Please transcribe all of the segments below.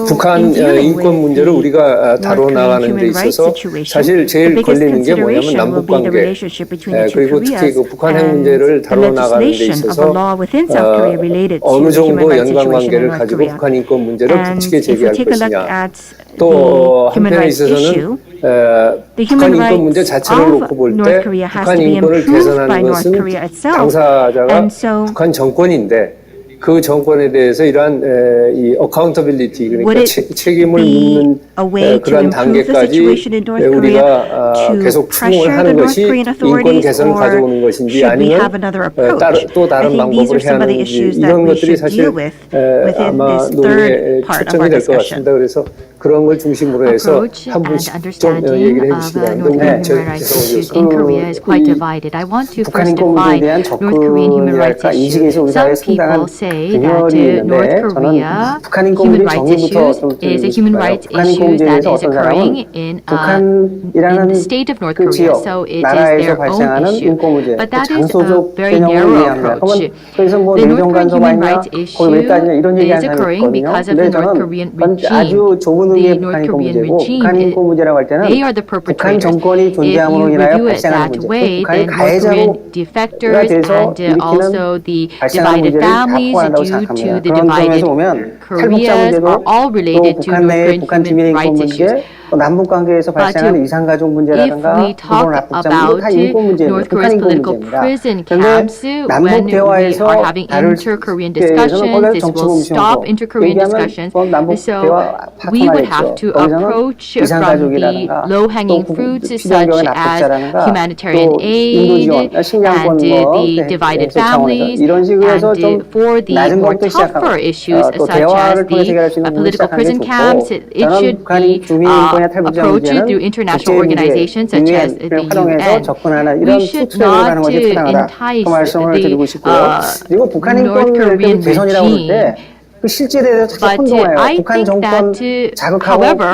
북한 인권 문제를 우리가 다뤄나가는 데 있어서 사실 제일 걸리는 게 뭐냐면 남북관계 그리고 특히 그 북한 핵 문제를 다뤄나가는 데 있어서 어느 정도 연관관계를 가지고 북한 인권 문제를 굳게 제기할 것이냐. 또 한편에 있어서는 북한 인권 문제 자체를 놓고 볼 때 북한 인권을 개선하는 것은 당사자가 북한 정권인데 그 정권에 대해서 이러한 이 어카운터빌리티 그러니까 책임을 묻는 그런 단계까지 우리가 계속 추궁을 하는 것이 인권 개선을 가져오는 것인지 아니면 또 다른 방법을 해야 하는지 이런 것들이 사실 아마 논의의 초점이 될 것 같습니다. 그래서 그런 걸 중심으로 해서 한 분씩 좀 얘기를 해주시기 바랍니다. in Korea is quite divided. I want to first define North Korean human rights issues. Some people say that North Korea human rights issues is a human rights issue that is occurring in the state of North Korea, so it is their own issue. But that is a very narrow approach. The North Korean human rights issue is occurring because of the North Korean regime. The North Korean regime, they are the perpetrators. If you review it that way, then North Korean defectors and also the divided families due to the divided Koreas are all related to North Korean human rights issues. 남북관계에서 발생하는 이산가족 문제라든가 about North Korea's political prison camps, when we are having inter-Korean discussions, this will stop inter-Korean discussions. So we would have to approach from the low-hanging fruits such as humanitarian aid and the divided families, and for the more tougher issues such as the political prison camps, it should be approach through international organizations such as the UN. We should not entice the North Korean regime. But I think that, however,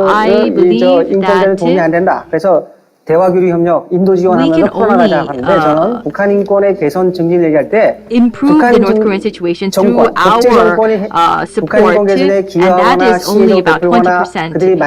I believe that 대화교류협력, 인도 지원하면서 풀어나가자 하는데 저는 북한 인권의 개선 증진 얘기할 때 improve the North Korean situation through our support, and that is only about 20% in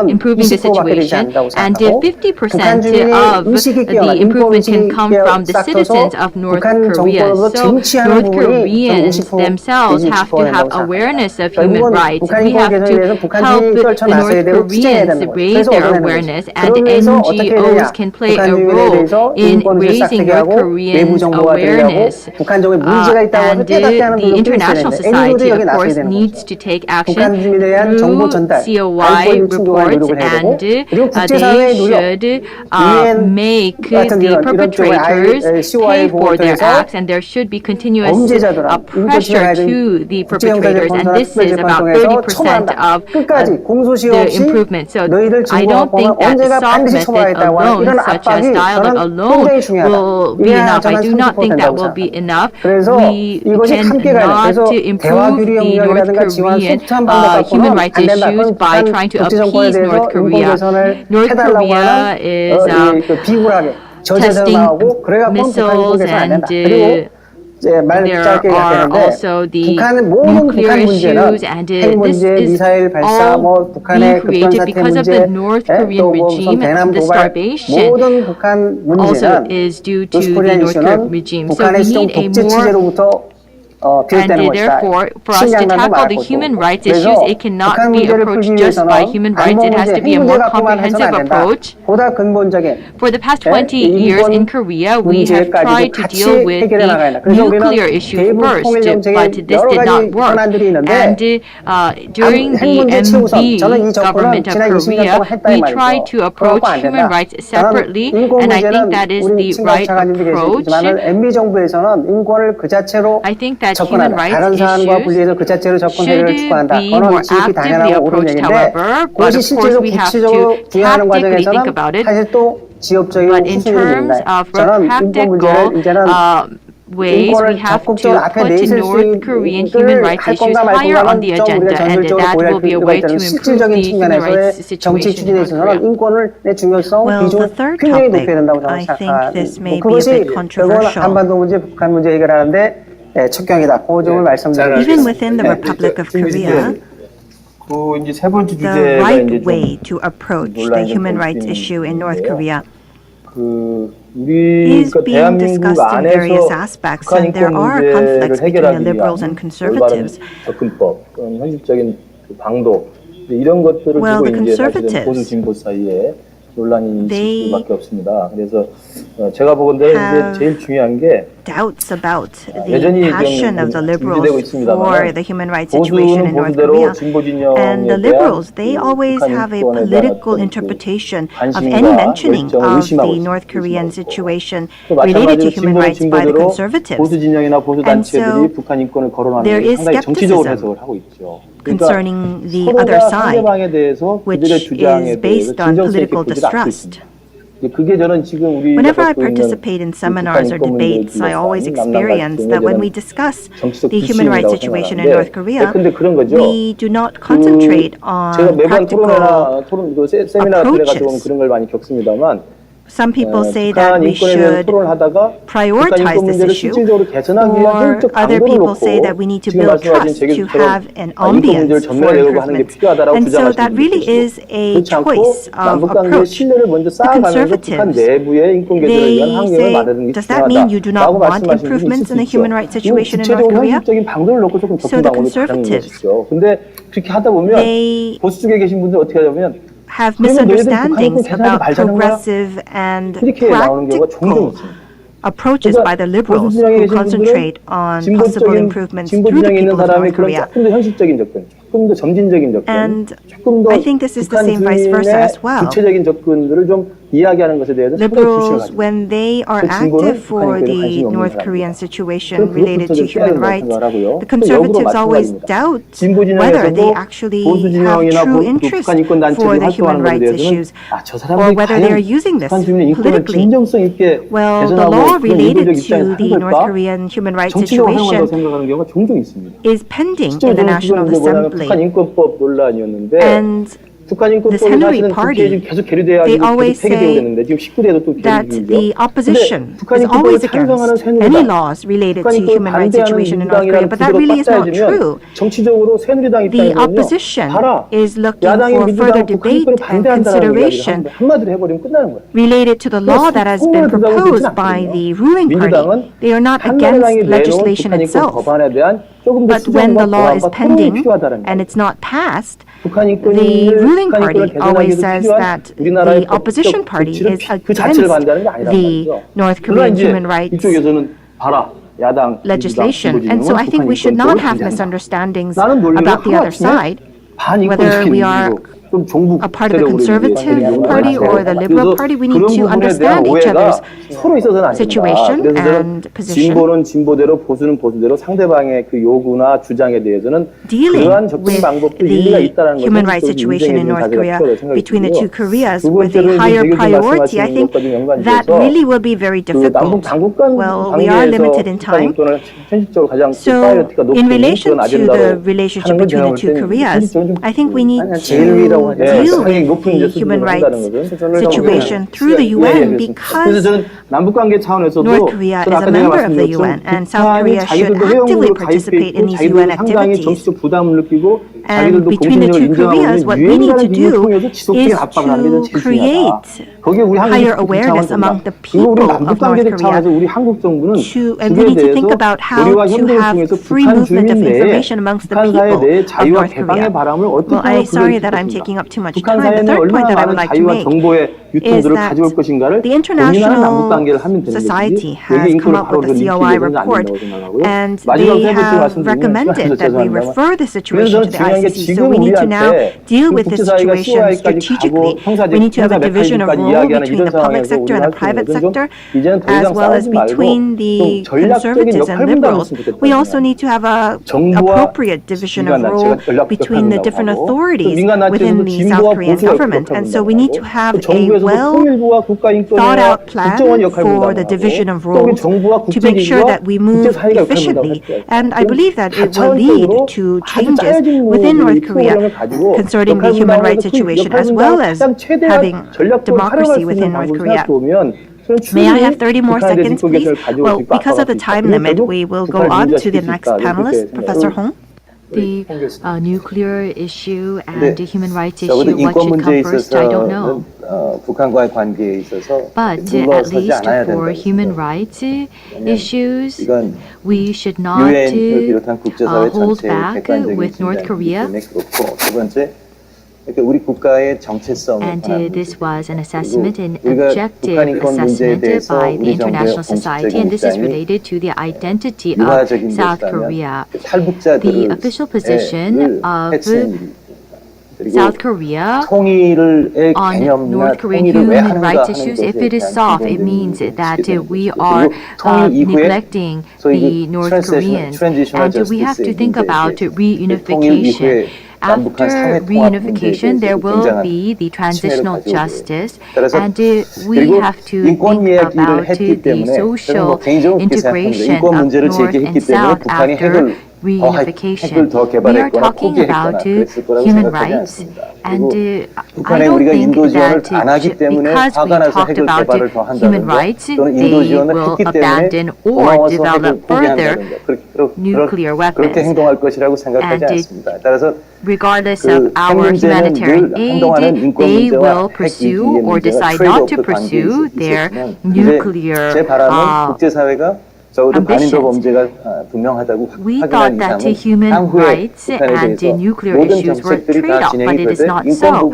improving the situation, and 50% of the improvement can come from the citizens of North Korea. So North Koreans themselves have to have awareness of human rights. We have to help the North Koreans raise their awareness, and NGOs can play a role in raising North Koreans' awareness. And the international society, of course, needs to take action through COI reports, and they should make the perpetrators pay for their acts, and there should be continuous pressure to the perpetrators, and this is about 30% of the improvement. So I don't think that the soft method alone, such as dialogue alone, will be enough. I do not think that will be enough. We cannot improve the North Korean human rights issues by trying to appease North Korea. North Korea is testing missiles, and there are also the nuclear issues, and this is all being created because of the North Korean regime, and the starvation also is due to the North Korean regime. So we need a more and therefore, for us to tackle the human rights issues, it cannot be approached just by human rights. It has to be a more comprehensive approach. For the past 20 years in Korea, we have tried to deal with the nuclear issue first, but this did not work. And during the MB government of Korea, we tried to approach human rights separately, and I think that is the right approach. I think that human rights issues should be more actively approached, however, but of course we have to tactically think about it. But in terms of practical ways, we have to put North Korean human rights issues higher on the agenda, and that will be a way to improve the human rights situation in North Korea. Well, the third topic, I think this may be a bit controversial. 척경이다. 그 점을 말씀드립니다. Even within the Republic of Korea, 그 이제 세 번째 the 주제가 right 이제 way 좀 to approach the human rights issue in North Korea 그 우리 is 그 being 대한민국 discussed in various 안에서 aspects, 북한 and there 인권 are 문제를 conflicts between the 해결하기 liberals 위한 and conservatives. 올바른 접근법, 그런 현실적인 그 방도 이런 것들을 Well, 두고 the 이제 사실은 conservatives, 보수 진보 사이에 논란이 있을 they 수밖에 없습니다. 그래서 제가 보건대로 이제 제일 중요한 게 doubts about the 여전히 passion of the 유지되고 liberals 있습니다만 for the human rights situation in 보수는 North 보수대로 Korea. 진보 And the 진영에 대한 liberals, they 그 always 북한 have a 인권에 대한 political 어떤 그 interpretation of 관심과 any mentioning 열정을 of 의심하고 the 있습니다. North Korean 의심하고 있고. situation 또 related to 마찬가지로 human 진보는 rights by the 진보대로 conservatives. 보수 진영이나 보수 And so 단체들이 북한 인권을 거론하는 there 것을 is 상당히 정치적으로 skepticism 해석을 하고 있죠. concerning the other 서로가 side, 상대방에 대해서 그들의 which 주장에 is 대해서 based on 진정성 있게 political 보지 않고 distrust. 있습니다. 그게 저는 지금 우리가 Whenever I 겪고 있는 participate in seminars or 북한 인권 문제에 debates, I 둘러싼 always 남남 experience 갈등에 that when 저는 we discuss 정치적 the human rights 불신이라고 situation in 생각하는데, North Korea, 근데 그런 거죠. we do not concentrate 제가 on 매번 practical 토론 세미나 들어가서 보면 approaches. 그런 걸 많이 겪습니다만 Some people say 북한 that we 인권에 대해서 should 토론을 하다가 북한 prioritize 인권 this 문제를 issue, 실질적으로 개선하기 위한 or 현실적 other 방법을 people 놓고 say that we need to 지금 build 말씀하신 trust to 제기처럼 have an 인권 문제를 ambience for 전면하려고 하는 게 improvement. 필요하다고 And so 주장하시는 that really 분들 is a 그렇지 않고 choice of 남북 관계의 approach. 신뢰를 먼저 The 쌓아가면서 북한 conservatives, 내부의 인권 개선을 위한 they 환경을 say, 만드는 게 does that mean you do not 중요하다고 want 말씀하시는 분이 improvements 있을 in the 수 human 있죠. rights situation in North 구체적으로 Korea? 현실적인 방도를 놓고 조금 So 접근 the 방법이 다른 conservatives, 것이죠. 근데 그렇게 하다 보면 they 보수 쪽에 계신 분들 어떻게 하냐면 have 그러면 너희들 misunderstandings 북한 인권 about 개선하지 말자는 거야? progressive and 이렇게 나오는 경우가 종종 practical 있습니다. approaches by the liberals 보수 진영에 who 계신 concentrate 분들은 on possible improvements 진보 through the 진영에 있는 people of 사람이 North 그런 Korea. 조금 더 현실적인 접근, 조금 더 점진적인 접근, And 조금 더 I think this is the 북한 same vice versa 주민의 as well. 구체적인 접근들을 좀 이야기하는 것에 대해서 상당히 Liberals, 불신하죠. when they are 그 진보는 active for 북한 인권에 the 관심이 없는 North 사람입니다. Korean situation 그럼 related to 그것부터 human 좀 rights, 생각을 하고요. the 또 역으로 conservatives always 마찬가지입니다. doubt 진보 whether they 진영에서도 actually 보수 have 진영이나 true interest 북한 인권 for 단체들이 the human 활동하는 것에 rights 대해서는 issues, 저 or 사람들이 whether they are 과연 using this 북한 주민의 인권을 politically. 진정성 있게 Well, the 개선하고 law 그런 related 이도적 입장에서 to the 한 North 걸까? Korean human rights 정치적으로 사용한다고 situation 생각하는 경우가 종종 있습니다. is pending in 실제로 the 저는 National 그건 이제 뭐냐면 북한 Assembly. 인권법 논란이었는데 And 북한 the 인권법이 Henry 사실은 국회에 Party, 지금 계속 계류돼야 they 계속 always 폐기되고 say 있는데 지금 19대도 또 that 계류 중이죠. the opposition 근데 북한 is 인권법을 always 찬성하는 against any 새누리당, laws related 북한 to 인권을 human rights 반대하는 situation in North Korea, 민주당이라는 but that 구도로 really is not 깎아야지면 true. 정치적으로 새누리당 The 입장에서는요. opposition 봐라. is looking 야당이 for further 민주당 북한 debate 인권을 and 반대한다는 consideration 이야기를 한마디로 해버리면 끝나는 거예요. related to the law that has been 통일을 두자고 proposed 그러진 by 않거든요. the ruling party. 민주당은 They are not 한나라당이 against 내놓은 legislation 북한 인권 itself. 법안에 대한 조금 더 But when the 수정과 law is 보완과 토론이 pending 필요하다는 and 거예요. it's not passed, 북한 the 인권을 ruling 북한 party 인권을 always 개선하기 says 필요한 that 우리나라의 the opposition party 조치를 is 그 자체를 against 반대하는 게 아니란 the 말이죠. North 그러나 Korean 이제 human rights 이쪽에서는 봐라. 야당 legislation. And so I think we should not have misunderstandings 나는 논리를 about the other 하루아침에 side, whether 반인권적인 we are 논리로 좀 종북 a part of the 세력으로 conservative 이제 party or the liberal party. We need to understand each other's 서로 있어서는 안 된다. situation 그래서 and 저는 position. 진보는 진보대로 보수는 보수대로 상대방의 그 요구나 주장에 대해서는 Dealing 그러한 접근 with 방법도 일리가 the 있다는 것을 human rights 좀 situation in 인정해 North 주는 Korea 자세가 필요하다고 생각이 between the two 들고요. Koreas 두 with a 번째로 higher 지금 priority, I 말씀하신 think 것과 좀 연관돼서 that really will be very 그 남북 difficult. 당국 간 Well, we are 관계에서 limited in 북한 time. 인권을 현실적으로 가장 So, 프라이어티가 높은 in relation 그런 to the 아젠다로 relationship 하는 걸 between 제가 the 볼 two 때는 Koreas, 현실적으로 좀 I think we need 아니야, to 제일위라고 하죠. deal 상당히 with 높은 the 이제 human 수준으로 rights 한다는 것은 situation through the 예, UN 그래서 because 저는 남북 관계 차원에서도 North Korea is a member of the UN, and South Korea should actively participate in these UN 상당히 activities. 정치적 부담을 느끼고 And 자기들도 between the two 공신력을 Koreas, 인정하고 what we need to 있는 do 유엔이라는 기구를 통해서 지속적인 is 압박을 하는 게 to 제일 중요하다. create 거기에 우리 한국이 higher awareness among the 그리고 우리 people 남북 of North 관계적 Korea 차원에서 우리 한국 정부는 and we 북에 need to 대해서 think about how 우리와 to 협력을 have 통해서 free 북한 movement of 주민 내에 information amongst the 북한 사회 people 내 of 자유와 North 개방의 Korea. 바람을 어떻게 Well, I'm sorry that I'm 불러일으킬 taking up too much 북한 time. The 사회는 third point 얼마나 that I 많은 would like to 자유와 make 정보의 is 유통들을 that 가져올 것인가를 the 고민하는 남북 관계를 international 하면 되는 society 것이지 has 여기 come 인권을 up 바로 with a 리키게 COI 되는 안 report, 된다고 생각하고요. and 마지막 they 세 번째 have 말씀드리면 recommended that we refer the situation to the ICC. So we need to now deal with this situation strategically. We need to have a division of role between the public sector and the private sector, as well as between the conservatives and liberals. We also need to have a appropriate division of role between the different authorities within the South Korean government. And so we need to have a well thought out plan for the division of roles to make sure that we move efficiently. And I believe that it will lead to changes within North Korea concerning the human rights situation, as well as having democracy within North Korea. May I have 30 more seconds, please? Well, because of the time limit, we will go on to the next panelist, Professor Hong. The nuclear issue and the human rights issue, what should come first, I don't know. 북한과의 관계에 있어서 But at least for human rights issues, we should not hold back with North Korea. 두 번째, 우리 국가의 정체성에 And this was an assessment, an objective assessment by the international society, and this is related to the identity of South Korea. The official position of South Korea on North Korean human rights issues, if it is soft, it means that we are neglecting the North Koreans. And we have to think about reunification. After reunification, there will be the transitional justice, and we have to think about the social integration of North and South after reunification. We are talking about human rights, and I don't think that because we talked about human rights, they will abandon or develop further nuclear weapons. And regardless of our humanitarian aid, they will pursue or decide not to pursue their nuclear ambitions. We thought that human rights and nuclear issues were trade-off, but it is not so.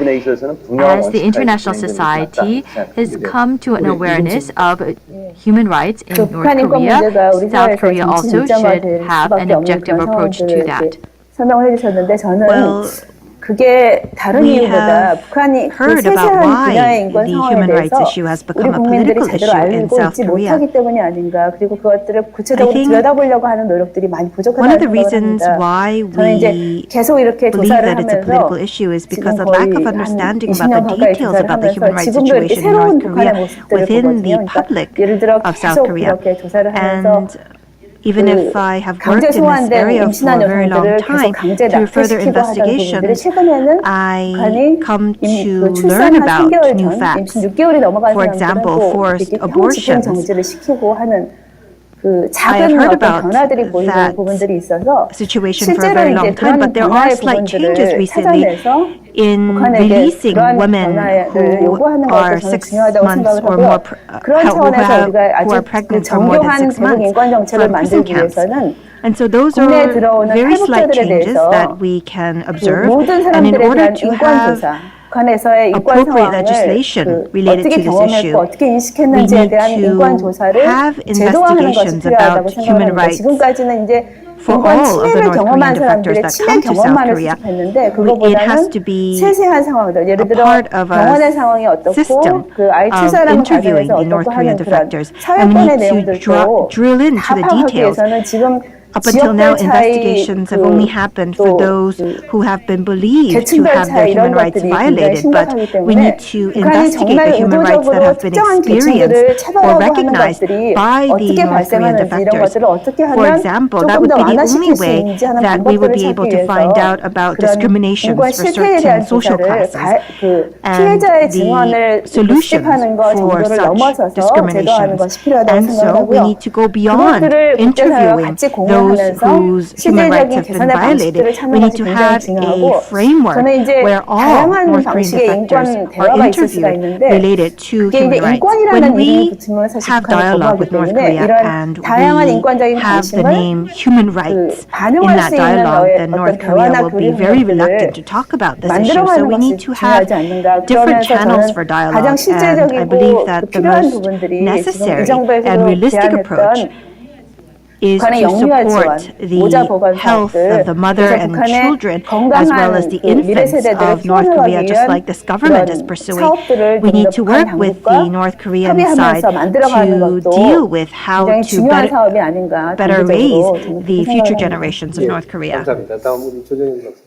As the international society has come to an awareness of human rights in North Korea, South Korea also should have an objective approach to that. 설명을 해주셨는데 저는 Well, 그게 다른 we 이유보다 have 북한이 그 heard about 세세한 why 분야의 인권 the 상황에 human rights 대해서 issue has 우리 become a 국민들이 political 제대로 issue in 알고 South 있지 Korea. 못하기 때문이 아닌가. 그리고 그것들을 구체적으로 I think 들여다보려고 하는 노력들이 많이 One 부족하다는 of the 생각을 reasons 합니다. why 저는 이제 we 계속 이렇게 believe 조사를 that it's a 하면서 political issue is because 지금 of lack 거의 of 한 understanding about 20년 the 가까이 details 조사를 about the 하면서 human rights 지금도 이렇게 situation in 새로운 North 북한의 Korea 모습들을 within the 보거든요. public 예를 들어 of South 계속 Korea. 이렇게 조사를 하면서 And even if I have 강제 worked in this 소환된 area for 임신한 a very long 여성들을 time, 계속 강제 through further 낙태시키고 하던 부분들이 investigations, 최근에는 I 북한이 come to 그 learn 출산 한 about 3개월 new 전, facts. 임신 6개월이 넘어간 For 사람들은 example, 또 forced 이렇게 abortions. 형집행 정지를 시키고 하는 그 I have 작은 heard 어떤 about 변화들이 보이는 that 부분들이 있어서 situation for a 실제로 very 이제 long time, 그런 but there are 변화의 slight changes 부분들을 recently 찾아내서 in 북한에게 releasing 그러한 women 변화를 who 요구하는 are 것도 저는 6 중요하다고 months 생각을 or 하고요. more, 그런 차원에서 우리가 who are 아직 그 pregnant for more than 정교한 6 대북 months 인권 정책을 from prison 만들기 camps. 위해서는 And so those 국내에 are 들어오는 very slight 탈북자들에 changes 대해서 that we can 그 observe. 모든 And in 사람들에 order 대한 to 인권 have 조사, 북한에서의 인권 appropriate 상황을 legislation 그 related 어떻게 to this issue, 경험했고 어떻게 we 인식했는지에 need 대한 인권 to 조사를 have 제도화하는 것이 investigations 필요하다고 about 생각을 human 합니다. rights 지금까지는 이제 for 인권 all of the 침해를 North 경험한 Korean defectors 사람들의 that 침해 come to South 경험만을 Korea. 수집했는데 It has 그거보다는 to be 세세한 상황들, 예를 a 들어 part of a 병원의 상황이 어떻고 system 그 아이 of 출산하는 interviewing 과정에서 the North 어떻고 Korean 하는 그런 defectors. And we 사회권의 need to 내용들도 drill into 다 the 파악하기 details. 위해서는 지금 Up until now, 지역별 차이, investigations have only happened for those who have been believed to 계층별 have their 차이 human 이런 rights 것들이 굉장히 violated, but 심각하기 we 때문에 need to 북한이 investigate the 정말 human rights that 의도적으로 have been 특정한 experienced 계층들을 or 차별하고 하는 recognized 것들이 by the 어떻게 North Korean 발생하는지 이런 defectors. 것들을 어떻게 For 하면 example, that 조금 would 더 be the only 완화시킬 수 way 있는지 하는 that we would 방법들을 be able 찾기 to find 위해서 out about 그런 discriminations 인권 for 실태에 대한 certain social 조사를 classes. 그 And 피해자의 the 증언을 solutions 수집하는 것 for 정도를 such 넘어서서 제도하는 discriminations. 것이 필요하다고 And 생각을 so we 하고요. need to go beyond 그것들을 국제사회와 interviewing 같이 those 공유하면서 whose human rights 실질적인 have been 개선의 violated. 방식들을 찾는 We need 것이 to 굉장히 have 중요하고 a framework 저는 이제 where all 다양한 North Korean 방식의 defectors 인권 are 대화가 있을 수가 interviewed 있는데 related to 그게 이제 human rights. 인권이라는 When 이름이 we 붙으면 사실 have 북한이 dialogue 거부하기 with North 때문에 Korea 이런 and 다양한 we 인권적인 have the 관심을 name human rights in 반영할 수 that 있는 dialogue, then 어떤 North Korea 대화나 will be 교류 very 협력들을 reluctant to talk about this issue. So 만들어가는 we 것이 need to have 중요하지 않는가. different 그러면서 channels 저는 for dialogue. 가장 And I 실제적이고 believe that the 필요한 most 부분들이 지금 이 necessary 정부에서도 and realistic approach 제안했던 is 북한의 to 영유아 support 지원, 모자 the 보건 health 사업들, of the mother 그래서 and 북한의 children, as well as the 건강한 미래 infants 세대들을 of North Korea, 키워나가기 just 위한 like this government is 그런 pursuing. 사업들을 We 좀 need 더 to 북한 work with 당국과 the North Korean side 협의하면서 만들어가는 to 것도 deal with how 굉장히 to 중요한 사업이 아닌가 better raise 단기적으로 저는 the 그렇게 future 생각합니다. generations of North Korea. 감사합니다. 다음 우리 조정인 박사.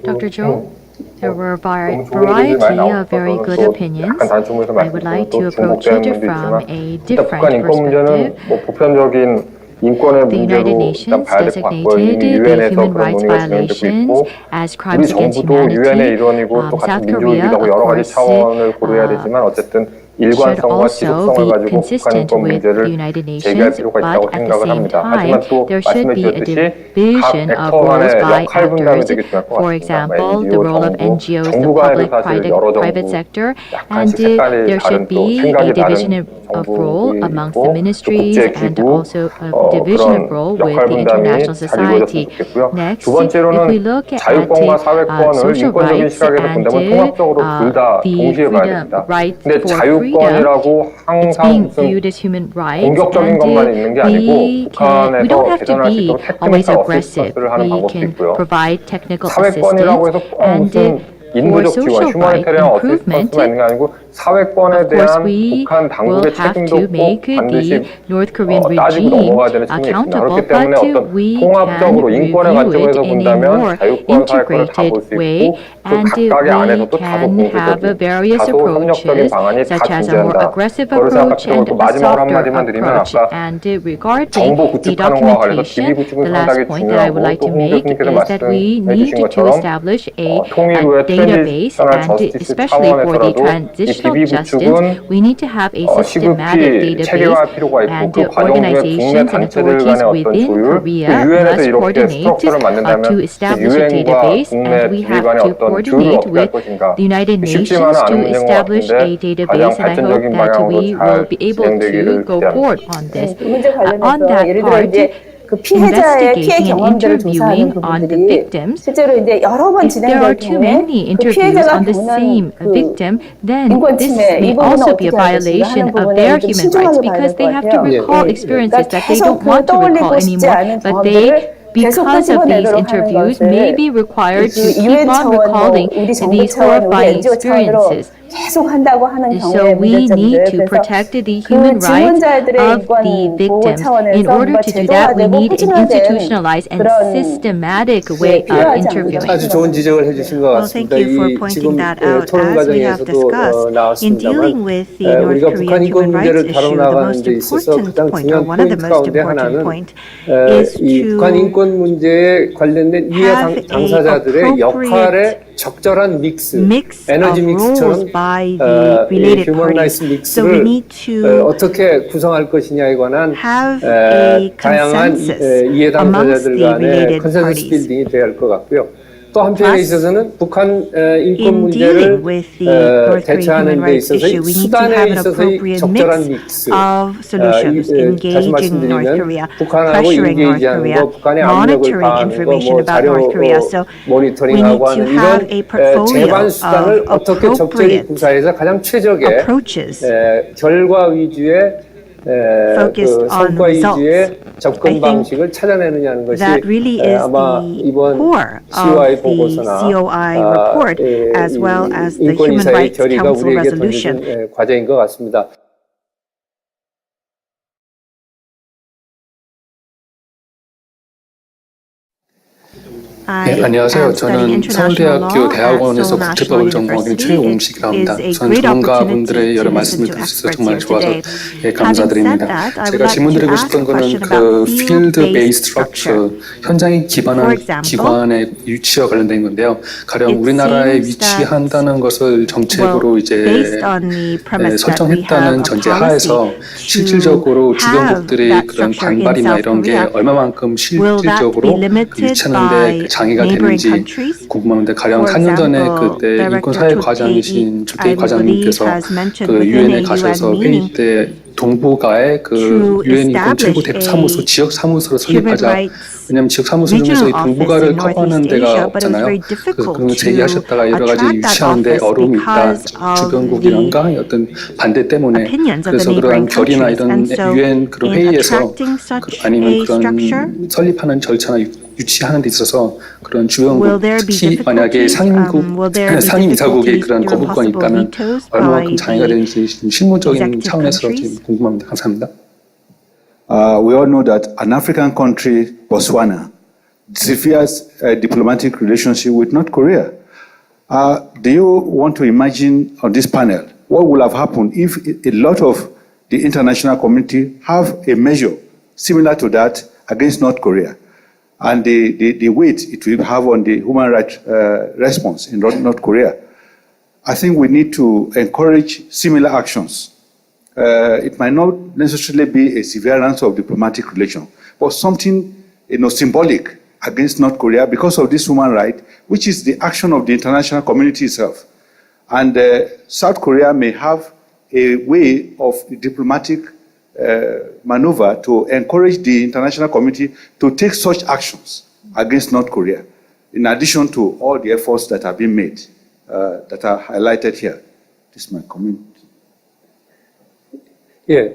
Dr. Jo, there were a 너무 좋은 variety 얘기들이 많이 of very 나와서 good 또 opinions. 약간 단충해서 I would like to approach 중복되는 it 면도 from 있지만 a 일단 different 북한 인권 문제는 perspective. 뭐 보편적인 인권의 The 문제로 United 일단 Nations 봐야 될 것 같고요. designated 이미 the 유엔에서 human 그런 rights 논의가 진행되고 violations 있고 as 우리 crimes against 정부도 유엔의 humanity. 일원이고 또 같은 South 민족이기도 Korea, 하고 of 여러 가지 course, 차원을 고려해야 되지만 어쨌든 should 일관성과 also 지속성을 be 가지고 북한 consistent 인권 with the 문제를 United 제기할 Nations, 필요가 but 있다고 at the 생각을 same 합니다. time, 하지만 또 there should 말씀해 be a 주셨듯이 각 division of 액터 roles 간의 by 역할 분담이 actors. 되게 중요할 것 For 같습니다. example, the NGO, role of 정부, NGOs, the 정부가에도 public, 사실 여러 private 정부, sector, 약간씩 and 색깔이 there 다른 should 또 be a 생각이 division 다른 of role 정부도 amongst 있고 the 또 ministries and 국제기구 also a division of 그런 role with 역할 the 분담이 international 잘 이루어졌으면 society. 좋겠고요. Next, 두 if we 번째로는 look at 자유권과 사회권을 social 인권적인 rights 시각에서 and 본다면 통합적으로 둘 다 the 동시에 봐야 freedom, 됩니다. right 근데 for freedom, 자유권이라고 it's 항상 being 무슨 viewed as human rights, 공격적인 and 것만 있는 게 아니고 we 북한에서 don't have to 개선할 수 be 있도록 always 테크니컬 aggressive. 어시스턴스를 하는 We 방법도 can 있고요. provide technical 사회권이라고 해서 assistance, 꼭 and 무슨 for 인도적 지원, social right 휴머니테리안 improvement, 어시스턴스가 있는 게 아니고 사회권에 of course, 대한 we 북한 will 당국의 have 책임도 to 꼭 make 반드시 the North Korean 따지고 regime 넘어가야 되는 측면이 있습니다. accountable, 그렇기 때문에 but 어떤 we 통합적으로 can 인권의 review 관점에서 it in a 본다면 more 자유권, 사회권을 다 볼 integrated 수 way, 있고 그 and 각각의 we 안에서도 다소 can have 공세적인, various 다소 협력적인 approaches, 방안이 다 such as a more 존재한다. aggressive 그거를 approach 생각하고 and 또 a 마지막으로 softer 한마디만 드리면 approach. 아까 And regarding 정보 the 구축하는 거와 관련해서 documentation, 기비 구축은 the last 상당히 point that I would 중요하고 like 또 to 홍 make 교수님께서 is that we 말씀해 need 주신 to 것처럼 establish a 통일 후에 database, 트랜지셔널 and 저스티스 especially for the 차원에서라도 이 transitional 기비 justice, 구축은 we need to have a systematic 시급히 체계화할 database, 필요가 있고 and 그 과정 중에 국내 organizations and 단체들 authorities 간의 어떤 within 조율, Korea 그 유엔에서 must 이렇게 coordinate 스트럭처를 만든다면 to 그 establish a 유엔과 database, 국내 and we 기비 have 간의 to 어떤 조율을 coordinate 어떻게 할 with 것인가 the United 쉽지만은 Nations 않은 to 문제인 것 establish a 같은데 database, 가장 and I hope 발전적인 that 방향으로 we will 잘 be able to 진행되기를 go 기대합니다. forward on this. 그 문제 On 관련해서 that 예를 들어 part, 이제 그 피해자의 피해 investigating and 경험들을 조사하는 interviewing on the 부분들이 victims, 실제로 이제 여러 번 if there are 진행될 too 경우에 many 그 interviews 피해자가 on the same 겪는 그 victim, then 인권 this 침해 이 may 부분은 also be 어떻게 a 할 것인가 violation 하는 of 부분에 their 좀 human 신중하게 rights 봐야 because 될 they 것 have to 같아요. recall 그러니까 experiences that they 계속 don't 그 want to recall 떠올리고 싶지 anymore, 않은 but 경험들을 they, 계속 because of these 끄집어내도록 하는 interviews, 것을 may be required to 그 keep 유엔 on 차원, recalling 우리 정부 these 차원, 우리 horrifying NGO 차원으로 experiences. 계속 한다고 하는 So 경우의 we need 문제점들. to 그래서 protect the 그 human rights 증언자들의 of 인권 the 보호 victims. 차원에서 In order 뭔가 to do that, we 제도화되고 need an 표준화된 institutionalized and 그런 systematic way of 필요하지 interviewing. 않을까 아주 좋은 지적을 해주신 것 Well, thank 같습니다. you for 이 pointing 지금 that out. 토론 As we have 과정에서도 discussed, in dealing 나왔습니다만 with the North 우리가 북한 Korean 인권 human 문제를 rights issue, the 다뤄나가는 most 데 있어서 important 가장 point, or 중요한 one of the 포인트 most 가운데 important 하나는 point, is 이 북한 to 인권 문제에 관련된 이해 have a 당사자들의 역할의 적절한 믹스, mix 에너지 of roles 믹스처럼 by the related 휴먼 라이츠 parties. So we 믹스를 need to 어떻게 구성할 것이냐에 관한 have a 다양한 consensus 이해 amongst 당사자들 the 간의 related 컨센서스 parties. 빌딩이 돼야 할 것 같고요. 또 한편에 Plus, 있어서는 북한 인권 in 문제를 dealing with the North Korean 대처하는 human 데 rights 있어서의 issue, we need to 수단에 have an 있어서의 appropriate 적절한 mix 믹스. of solutions, 다시 engaging North 말씀드리면 Korea, 북한하고 pressuring North 인게이지하는 Korea, 거, 북한의 압력을 monitoring 가하는 거, information 뭐 about 자료 North Korea. So we 모니터링하고 need to 하는 have 이런 a portfolio 재반 수단을 of 어떻게 적절히 appropriate 구사해서 가장 최적의 approaches 결과 위주의 focused 그 on 성과 results. 위주의 접근 I think 방식을 찾아내느냐는 것이 that really is 아마 the 이번 core COI of the 보고서나 COI report, as well as the 인권 Human 이사의 Rights 결의가 Council 우리에게 resolution. 던져준 과제인 것 같습니다. I 네, 안녕하세요. am studying 저는 international 서울대학교 law at 대학원에서 Seoul National 국제법을 전공하는 University. 최용식이라 It 합니다. is a 우선 great 전문가분들의 opportunity 여러 to 말씀을 listen to 들을 수 있어서 experts 정말 here 좋아서 today. 예, 감사드립니다. Having said that, I would 제가 like 질문 to 드리고 ask 싶은 a 거는 question 그 about field-based field-based structure, structure. 현장에 For 기반한 example, 기관의 유치와 관련된 건데요. 가령 it 우리나라에 seems 위치한다는 것을 정책으로 이제 based on the premise that we have 설정했다는 a 전제 policy 하에서 실질적으로 to 주변국들의 have that 그런 structure in 반발이나 South 이런 게 Korea, 얼마만큼 will that be 실질적으로 limited 유치하는데 by 그 장애가 neighboring 되는지 countries? 궁금합니다. 가령 For 4년 전에 example, 그때 Director 인권사회 과장이신 조태희 I believe 과장님께서 has mentioned 그 within 유엔에 a 가셔서 UN 회의 meeting 때 동북아의 그 to 유엔 인권 최고 establish 대표 사무소, a 지역 사무소를 human 설립하자. rights 왜냐하면 지역 사무소를 regional 통해서 이 office 동북아를 in 커버하는 Northeast 데가 Asia, but it was 없잖아요. very 그래서 difficult 그런 거 to 제기하셨다가 여러 가지 attract that 유치하는데 office 어려움이 있다. because of 주변국이란가 어떤 반대 때문에 opinions of 그래서 the 그런 neighboring 결의나 countries. 이런 And so 유엔 그런 in 회의에서 attracting such 아니면 a 그런 structure, 설립하는 절차나 유치하는 데 있어서 그런 will 주변국 there be 특히 만약에 difficulties? Will there be 상임이사국의 difficulties 그런 through 거부권이 possible 있다면 vetoes 얼마만큼 by 장애가 the 되는지 실무적인 executive 차원에서 countries? 좀 궁금합니다. 감사합니다. We all know that an African country, Botswana, severes a diplomatic relationship with North Korea. Do you want to imagine on this panel what would have happened if a lot of the international community have a measure similar to that against North Korea, and the weight it will have on the human rights response in North Korea? I think we need to encourage similar actions. It might not necessarily be a severance of diplomatic relations, but something symbolic against North Korea because of this human right, which is the action of the international community itself. And South Korea may have a way of diplomatic maneuver to encourage the international community to take such actions against North Korea, in addition to all the efforts that have been made, that are highlighted here. This is my comment. 예,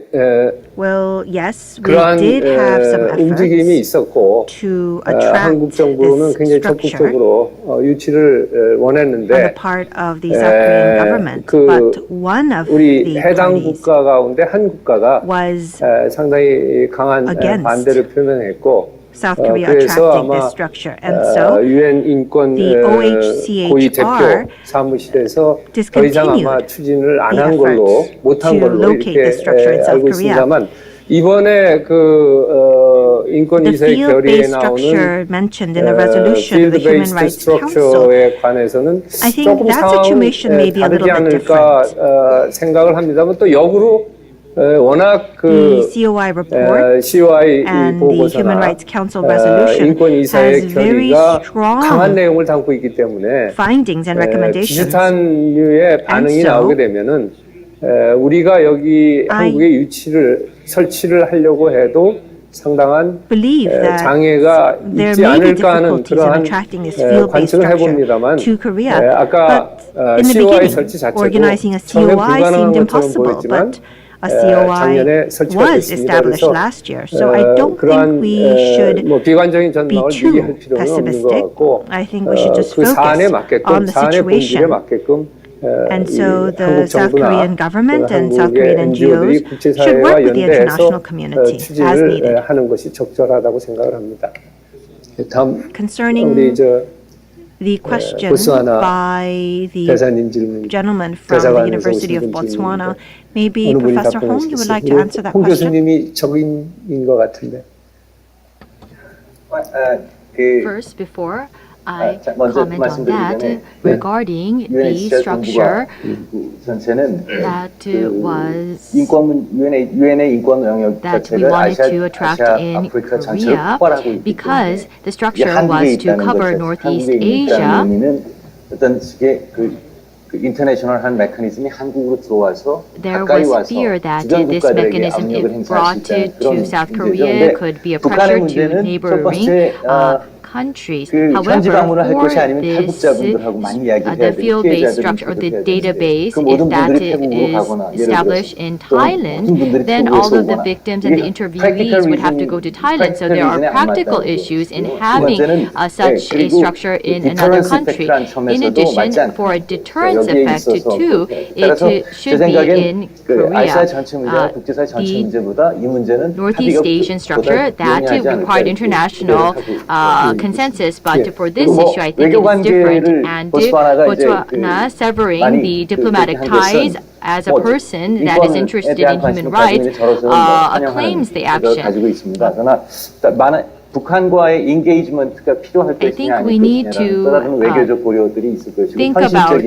Well, yes, we 그러한 did have some 움직임이 efforts 있었고 to attract 한국 정부는 this 굉장히 structure 적극적으로 유치를 on the 원했는데 part of the South Korean government. But one of 우리 the 해당 parties 국가 가운데 한 국가가 was 상당히 강한 against 반대를 표명했고 South Korea 그래서 attracting 아마 this structure. And so 유엔 인권 the OHCHR 고위 대표 사무실에서 더 이상 아마 추진을 안 한 걸로 못한 걸로 이렇게 알고 있습니다만 이번에 그 인권 the 이사의 결의에 field-based 나오는 structure mentioned in the resolution of the Human field-based Rights Council, structure에 관해서는 I think 조금 that 상황은 situation may be a 다르지 little bit 않을까 생각을 합니다만 또 역으로 워낙 the 그 COI report COI and the Human 보고서나 Rights Council resolution 인권 이사의 has very 결의가 strong 강한 내용을 담고 있기 때문에 findings and recommendations. 비슷한 류의 반응이 so, 나오게 되면은 우리가 여기 한국에 설치를 하려고 해도 상당한 believe that 장애가 there 있지 may be 않을까 하는 difficulties in 그러한 attracting this field-based 관측을 structure 해봅니다만 to Korea. 아까 But in the COI beginning, 설치 자체도 organizing a 처음에 COI 불가능한 seemed 것처럼 impossible, 보였지만 but a COI 작년에 설치가 was 됐습니다. established 그래서 last year. So I don't 그러한 think we should 뭐 비관적인 be 전망을 too 유지할 필요는 없는 것 pessimistic. 같고 I think we should just 그 사안에 focus 맞게끔 on the 사안의 본질에 situation. 맞게끔 And so the 한국 South 정부나 Korean government and South 한국의 Korean NGO들이 NGOs should 국제사회와 work with the 연대해서 international community as 추진을 needed. 하는 것이 적절하다고 생각을 합니다. 다음 Concerning 우리 the question 보스와나 by the 대사님 질문 gentleman from the University of Botswana, maybe Professor Hong, you would like to answer that 홍 question? 교수님이 적인인 것 같은데. First, before I comment on that, regarding the structure that was 유엔의 인권 영역 that we 자체를 wanted to attract in 아프리카 전체를 Korea, 포괄하고 있기 because the 때문에 structure was to cover Northeast Asia. 의미는 어떤 식의 그 인터내셔널한 메커니즘이 한국으로 들어와서 There 가까이 was 와서 fear that 주변 this 국가들에게 mechanism, 압력을 if 행사할 수 brought 있다는 그런 to South 문제죠. Korea, 근데 could be a 북한의 pressure to 문제는 첫 neighboring 번째 countries. 그 현지 However, 방문을 할 for 것이 아니면 this, 탈북자분들하고 많이 이야기해야 the 되고 field-based 피해자들은 structure or the 그렇게 해야 되는데 database, 그 if 모든 that 분들이 태국으로 is 가거나 예를 established 들어서 in 또 Thailand, 모든 분들이 then 태국에서 all of the 오거나 victims and the 이게 interviewees would have to go to Thailand. So there are practical issues in having such a structure in another country. In addition, for a deterrence effect too, it should be in Korea. 아시아 전체 문제나 국제사회 전체 문제보다 이 문제는 Northeast Asian structure that required international consensus, but for this issue, I think it is different. And Botswana severing the diplomatic ties as a person that is interested in human rights acclaims the action. 북한과의 인게이지먼트가 필요할 것이냐 아닐 것이냐라는 또 다른 외교적 고려들이 있을 것이고 think about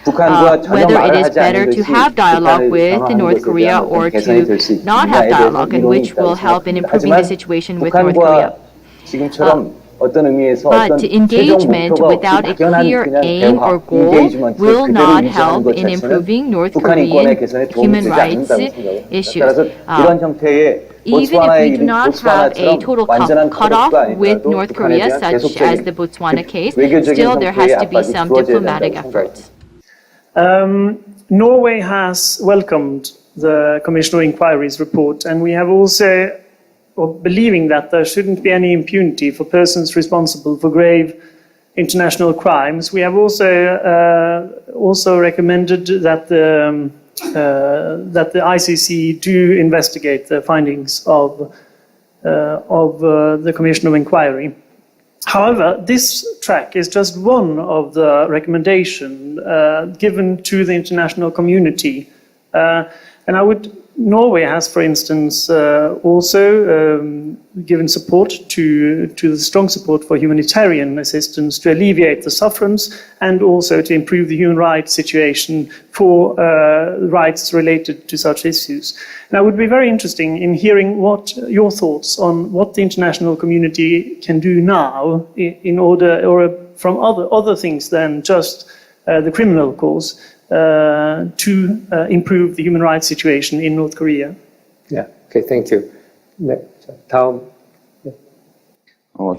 북한과 전혀 whether it 말을 is 하지 않는 better to 것이 have dialogue 북한을 with 방어하는 North 것에 Korea 대한 or 어떤 개선이 될 수 to not have 있느냐에 dialogue, 대해서 and which 이론이 will 있다고 help in 생각합니다. improving the situation with North Korea. 북한과 지금처럼 어떤 의미에서 But 어떤 engagement 최종 목표가 without a 막연한 clear 그냥 aim 대화, or goal 인게이지먼트를 will 그대로 not 유지하는 help 것 in 자체는 improving North 북한 인권의 Korean 개선에 도움이 human 되지 rights 않는다고 생각합니다. issues. 따라서 이런 형태의 Even if 보츠와나의 we do 일이 not have a 보츠와나처럼 total 완전한 cut-off 커버가 with 아니더라도 North 북한에 Korea, 대한 such as the 계속적인 Botswana case, 외교적인 still there has 형태의 to be 압박이 some 주어져야 diplomatic 된다고 efforts. Norway has welcomed the Commission of Inquiry's report, and we have also believing that there shouldn't be any impunity for persons responsible for grave international crimes. We have also recommended that the ICC do investigate the findings of the Commission of Inquiry. However, this track is just one of the recommendations given to the international community. And I would Norway has, for instance, also given support to the strong support for humanitarian assistance to alleviate the sufferance and also to improve the human rights situation for rights related to such issues. And I would be very interested in hearing what your thoughts on what the international community can do now in order, or from other things than just the criminal cause, to improve the human rights situation in North Korea. Yeah. Okay. Thank you. 네. 자, 다음.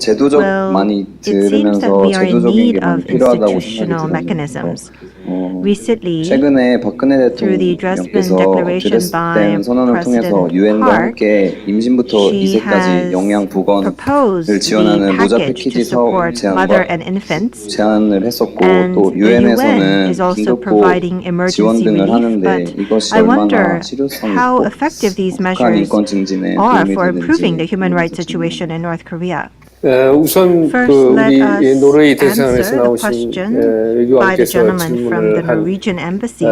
제도적 Well, 많이 it seems that 들으면서 we are in 제도적인 need 게 많이 of 필요하다고 institutional 생각이 mechanisms. 들었는데 Recently, 최근에 박근혜 through the 대통령께서 Declaration by 드레스덴 선언을 통해서 President 유엔과 Park, 함께 임신부터 she 2세까지 has 영양 보건을 proposed the 지원하는 모자 package to 패키지 사업 support mother 제안과 and infants. 제안을 했었고 And 또 the UN 유엔에서는 is also 긴급보 providing 지원 emergency 등을 relief, 하는데 but 이것이 I 얼마나 wonder 실효성이 how 있고 effective these 북한 measures 인권 증진에 are 도움이 for improving the 되는지 human rights situation in North Korea. 우선 First, 그 let 우리 us 노르웨이 answer 대사관에서 the 나오신 question by the 외교관께서 gentleman from the 질문을 한 Norwegian embassy.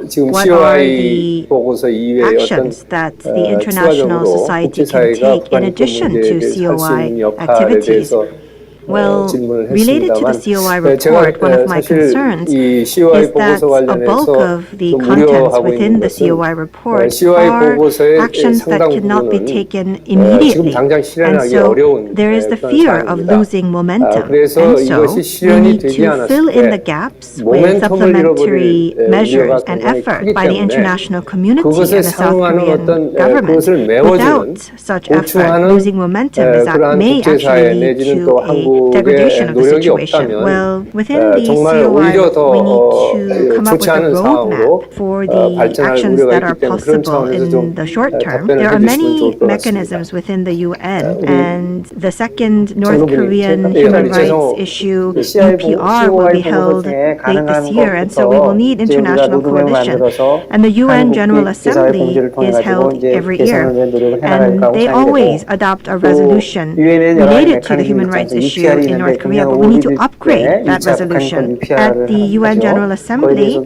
지금 What are COI the 보고서 이외에 어떤 actions that the international 추가적으로 society can 국제사회가 take in 북한 인권 addition 문제에 to 대해서 할 수 COI 있는 역할에 activities? 대해서 Well, 질문을 related to the 했습니다만 COI 제가 report, one of my 사실 concerns 이 COI is that 보고서 a bulk 관련해서 of the 좀 contents 우려하고 within 있는 the COI 것은 report COI are 보고서의 actions that 상당 cannot be 부분은 taken 지금 immediately. 당장 And 실현하기 so 어려운 there is the 그런 fear of 사안입니다. losing momentum. 그래서 And so 이것이 we 실현이 need 되지 to fill in the 않았을 때 gaps with 모멘텀을 supplementary 잃어버릴 measures 우려가 and 굉장히 effort 크기 by the 때문에 international community 그것에 and the South 상응하는 Korean 어떤 government. 그것을 메워주는 Without such effort, 보충하는 losing momentum 그러한 may 국제사회 actually lead 내지는 to 또 a 한국의 degradation of the 노력이 situation. 없다면 Well, within the 정말 COI, 오히려 더 we need to come up 좋지 with a 않은 상황으로 roadmap for the 발전할 actions 우려가 that are 있기 때문에 그런 possible 차원에서 in 좀 the short term. 답변을 There are 해주시면 many 좋을 것 같습니다. mechanisms within the UN, and the second North 정로부님, Korean 예, human rights 죄송- issue, COI UPR, will be held late this year, and so we will need international coalition. And the UN General Assembly is held every year, and they always adopt a resolution related to the human rights issue in North Korea, but we need to upgrade that resolution. At the UN General Assembly,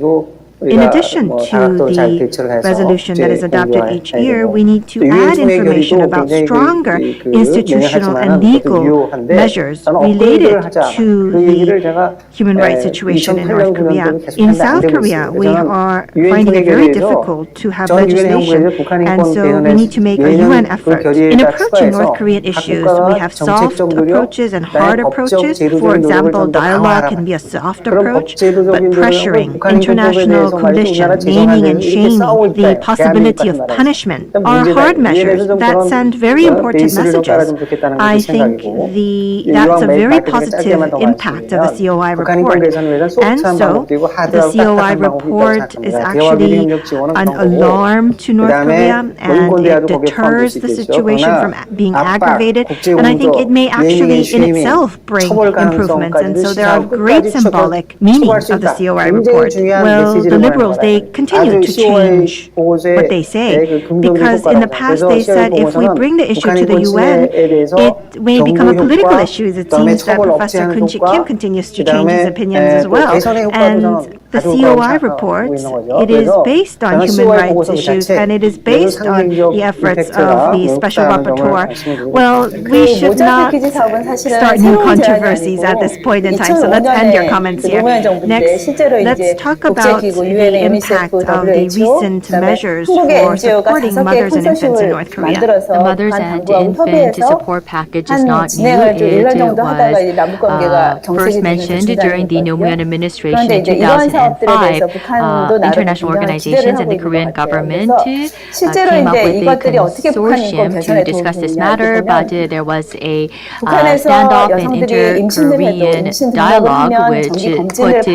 in addition to the resolution that is adopted each year, we need to add information about stronger institutional and legal measures related to the human rights situation in North Korea. In South Korea, we are finding it very difficult to have legislation, and so we need to make a UN effort. In approaching North Korean issues, we have soft approaches and hard approaches. For example, dialogue can be a soft approach, but pressuring international coalition, naming and shaming, the possibility of punishment are hard measures that send very important messages. I think that's a very positive impact of the COI report. And so the COI report is actually an alarm to North Korea, and it deters the situation from being aggravated. And I think it may actually in itself bring improvements. And so there are great symbolic meanings of the COI report. Well, the liberals, they continue to change what they say, because in the past they said if we bring the issue to the UN, it may become a political issue. It seems that Professor Keun-sik continues to change his opinions as well. And the COI report, it is based on human rights issues, and it is based on the efforts of the special rapporteur. Well, we should not start new controversies at this point in time, so let's end your comments here. Next, let's talk about the impact of the recent measures for supporting mothers and infants in North Korea. The Mothers and Infant Support Package is not new. It was first mentioned during the Nomu현 administration in 2005. International organizations and the Korean government came up with a consortium to discuss this matter, but there was a standoff and inter-Korean dialogue which put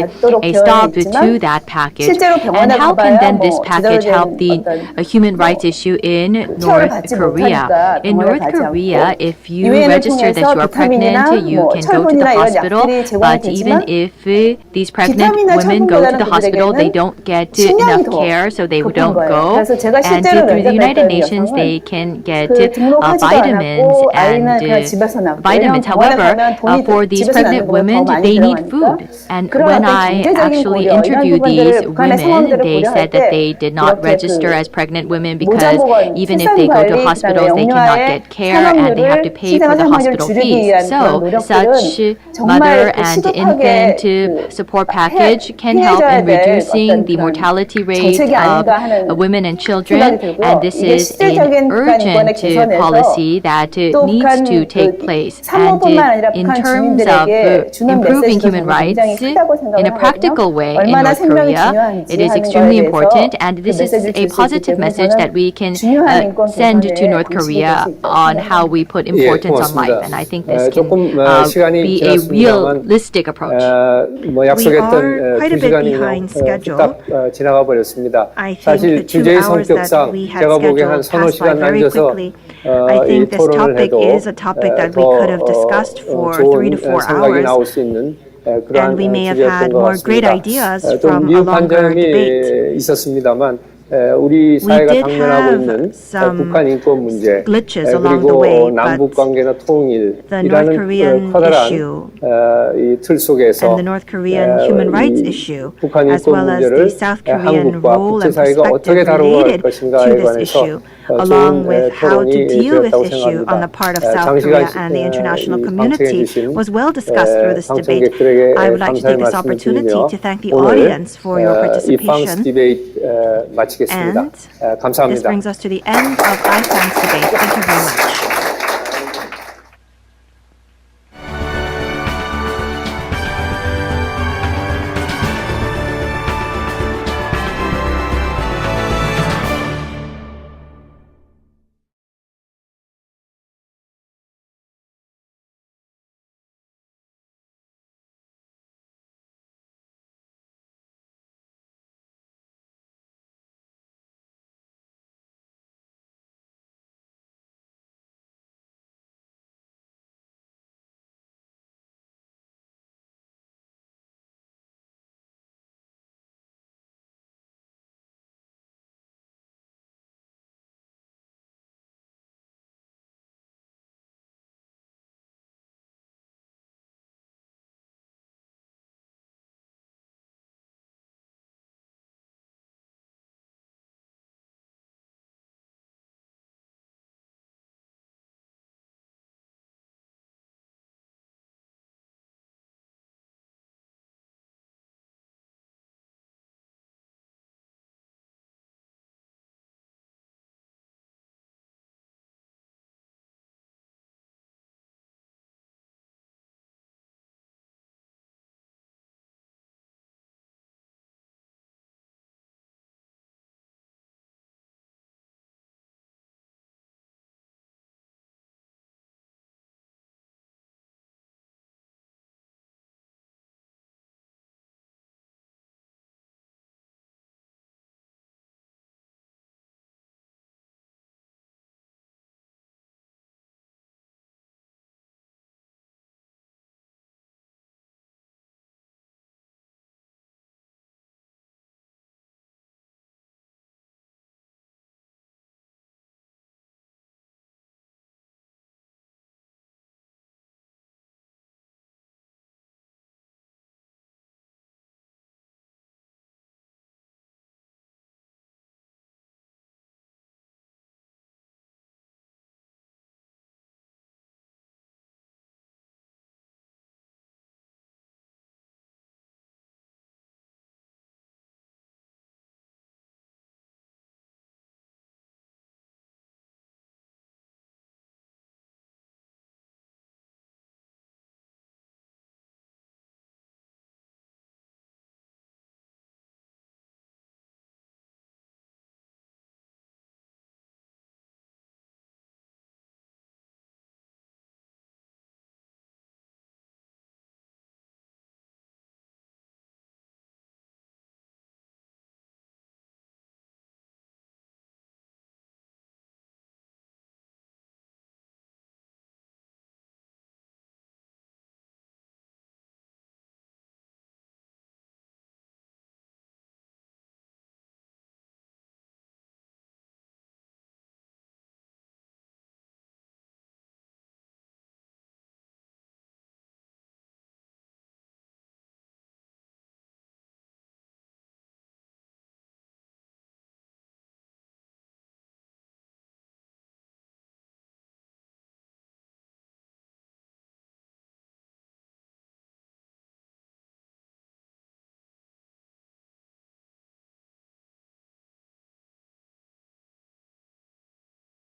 a stop to that package. And how can then this package help the human rights issue in North Korea? In North Korea, if you register that you are pregnant, you can go to the hospital, but even if these pregnant women go go to 생각보다는 the hospital, they 그들에게는 don't get 식량이 enough 더 care, so they 급한 don't 거예요. go. 그래서 제가 And 실제로 through the United 면접했던 Nations, 여성은 they can get 그 등록하지도 vitamins 않았고 and 아이는 그냥 집에서 낳고 vitamins. 왜냐면 병원에 However, 가면 돈이 for these 집에서 낳는 pregnant 것보다 더 women, 많이 they need 들어가니까 food. And 그런 when 어떤 I 경제적인 actually 고려 이런 interviewed these 부분들을 북한의 women, 상황들을 they 고려할 said that 때 they did not 이렇게 register 그 as pregnant women because 모자보건, even if they go to 출산관리, hospitals, 그다음에 they cannot 영유아의 get care and they have to pay for 희생한 the 사망률을 hospital 줄이기 fees. 위한 그런 So 노력들은 such 정말 mother 그 and 시급하게 infant 그 support package can help 피해자에 in 대한 reducing 어떤 the 그런 mortality rate 정책이 아닌가 하는 of women and 생각이 children. 들고요. And this 이게 is an 실질적인 북한 인권의 urgent 개선에서 policy that 또 needs 북한 to take 그 place. And 산모뿐만 아니라 in 북한 terms of 주민들에게 주는 improving 메시지도 human 저는 굉장히 rights 크다고 in 생각을 a practical 하거든요. way in 얼마나 North 생명이 Korea, 중요한지 it is 하는 extremely 거에 important, 대해서 and 그 this is 메시지를 a 줄 수 있기 positive 때문에 message that we can 중요한 인권 send to 개선의 North 방식이 될 Korea 수 있다고 on 생각합니다. how we put importance on life. And I think this can 조금 시간이 be a 지났습니다만 realistic approach. 뭐 We 약속했던 are quite a bit 2시간이 behind schedule. 후딱 지나가 버렸습니다. I think 사실 the 2 주제의 hours that 성격상 we had 제가 보기엔 한 scheduled 서너 passed by 시간 very 앉아서 quickly. I 이 think this 토론을 topic 해도 is a topic that we could have discussed for 3 to 4 생각이 hours. 나올 수 있는 그러한 And we may have 주제였던 had 것 more great 같습니다. ideas 좀 from a 미흡한 longer 점이 debate. 있었습니다만 우리 사회가 did 당면하고 have 있는 some 북한 인권 문제 glitches along the 그리고 way, 남북 but 관계나 통일 the North 이라는 Korean 커다란 issue 이 틀 속에서 and the North Korean human rights issue, 북한 as 인권 well as the 문제를 South Korean 한국과 role and 국제사회가 어떻게 perspective 다루어갈 related to 것인가에 this 관해서 issue, 좋은 along with how to 토론이 deal with 되었다고 this issue on the 생각합니다. part of South Korea and the international community was well discussed through this debate. 방청객들에게 I would like to 감사의 take this 말씀을 opportunity 드리며 to thank the 오늘 audience for your IFANS participation. 디베이트 마치겠습니다. And this 감사합니다. brings us to the end of IFANS debate. Thank you very much.